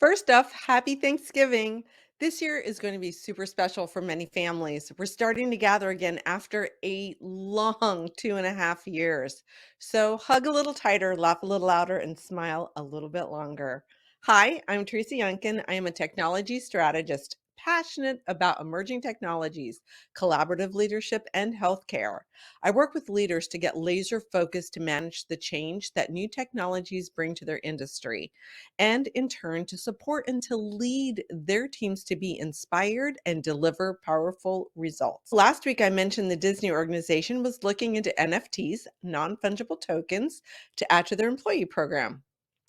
First off, happy Thanksgiving. This year is going to be super special for many families. We're starting to gather again after a long 2.5 years. So hug a little tighter, laugh a little louder, and smile a little bit longer. Hi, I'm Teresa Youngkin. I am a technology strategist passionate about emerging technologies, collaborative leadership, and healthcare. I work with leaders to get laser focused to manage the change that new technologies bring to their industry and in turn to support and to lead their teams to be inspired and deliver powerful results. Last week, I mentioned the Disney organization was looking into NFTs, non fungible tokens, to add to their employee program.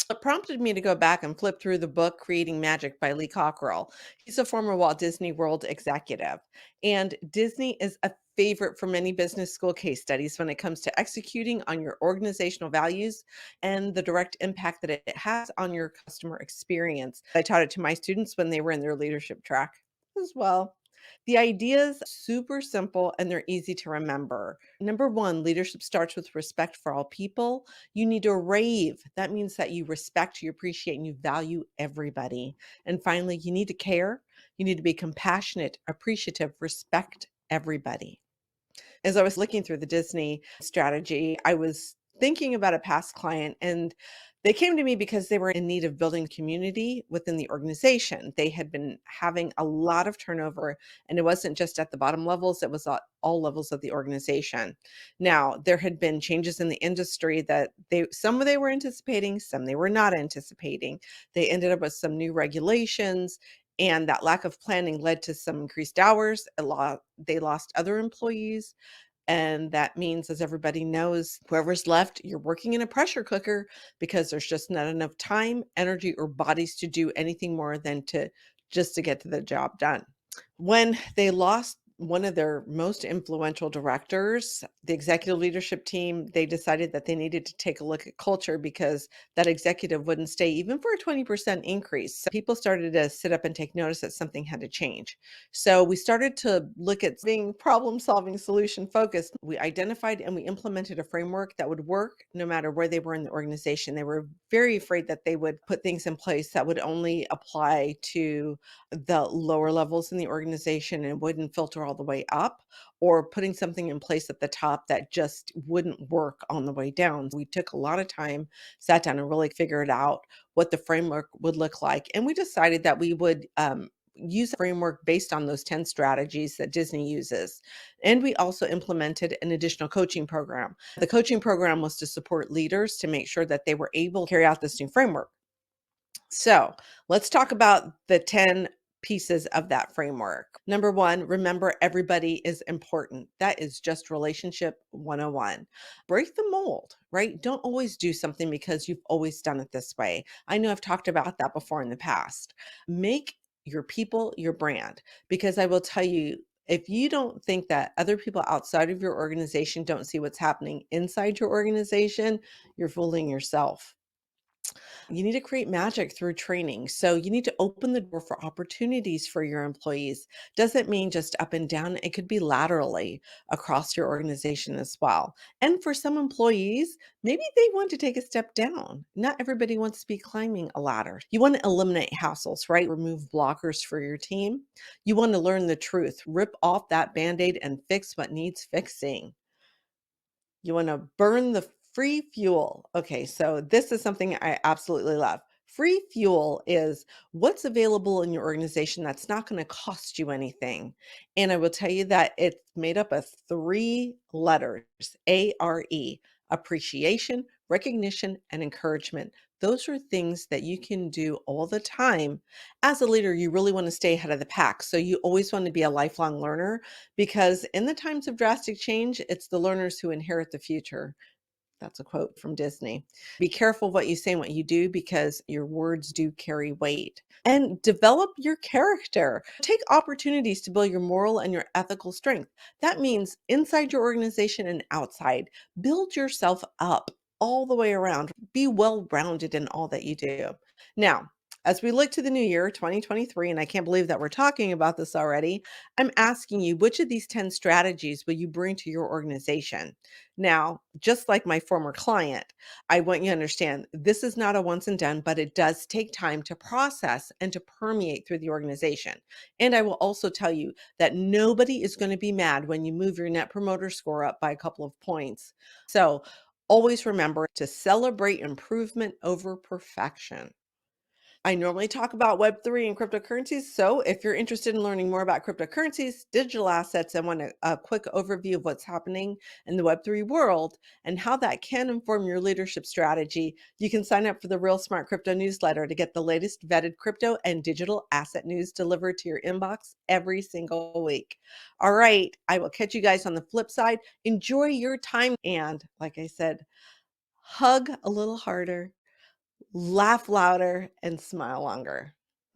It prompted me to go back and flip through the book Creating Magic by Lee Cockerell. He's a former Walt Disney World executive. And Disney is a favorite for many business school case studies when it comes to executing on your organizational values and the direct impact that it has on your customer experience. I taught it to my students when they were in their leadership track as well. The ideas super simple and they're easy to remember. Number 1, leadership starts with respect for all people. You need to rave. That means that you respect, you appreciate, and you value everybody. And finally, you need to care. You need to be compassionate, appreciative, respect everybody. As I was looking through the Disney strategy, I was thinking about a past client and they came to me because they were in need of building community within the organization. They had been having a lot of turnover, and it wasn't just at the bottom levels, it was at all levels of the organization. Now, there had been changes in the industry that some they were anticipating, some they were not anticipating. They ended up with some new regulations, and that lack of planning led to some increased hours. They lost other employees, and that means, as everybody knows, whoever's left, you're working in a pressure cooker because there's just not enough time, energy, or bodies to do anything more than to get to the job done. When they lost one of their most influential directors, the executive leadership team, they decided that they needed to take a look at culture because that executive wouldn't stay even for a 20% increase. So people started to sit up and take notice that something had to change. So we started to look at being problem solving, solution focused. We identified and we implemented a framework that would work no matter where they were in the organization. They were very afraid that they would put things in place that would only apply to the lower levels in the organization and wouldn't filter all the way up, or putting something in place at the top that just wouldn't work on the way down. We took a lot of time, sat down and really figured out what the framework would look like. And we decided that we would use a framework based on those 10 strategies that Disney uses. And we also implemented an additional coaching program. The coaching program was to support leaders to make sure that they were able to carry out this new framework. So let's talk about the 10 pieces of that framework. Number 1, remember everybody is important. That is just relationship 101. Break the mold, right? Don't always do something because you've always done it this way. I know I've talked about that before in the past. Make your people your brand, because I will tell you, if you don't think that other people outside of your organization don't see what's happening inside your organization, you're fooling yourself. You need to create magic through training. So you need to open the door for opportunities for your employees. Doesn't mean just up and down, it could be laterally across your organization as well. And for some employees, maybe they want to take a step down. Not everybody wants to be climbing a ladder. You want to eliminate hassles, right? Remove blockers for your team. You want to learn the truth, rip off that band aid and fix what needs fixing. You wanna burn the free fuel. Okay, so this is something I absolutely love. Free fuel is what's available in your organization that's not gonna cost you anything. And I will tell you that it's made up of 3 letters, ARE: appreciation, recognition, and encouragement. Those are things that you can do all the time. As a leader, you really wanna stay ahead of the pack, so you always wanna be a lifelong learner, because in the times of drastic change, it's the learners who inherit the future. That's a quote from Disney. Be careful what you say and what you do because your words do carry weight. And develop your character. Take opportunities to build your moral and your ethical strength. That means inside your organization and outside. Build yourself up all the way around. Be well rounded in all that you do. Now, As we look to the new year, 2023, and I can't believe that we're talking about this already, I'm asking you, which of these 10 strategies will you bring to your organization? Now, just like my former client, I want you to understand this is not a once and done, but it does take time to process and to permeate through the organization. And I will also tell you that nobody is going to be mad when you move your net promoter score up by a couple of points. So always remember to celebrate improvement over perfection. I normally talk about Web3 and cryptocurrencies. So, if you're interested in learning more about cryptocurrencies, digital assets, and want a quick overview of what's happening in the Web3 world and how that can inform your leadership strategy, you can sign up for the Real Smart Crypto newsletter to get the latest vetted crypto and digital asset news delivered to your inbox every single week. All right, I will catch you guys on the flip side. Enjoy your time. And like I said, hug a little harder, laugh louder, and smile longer.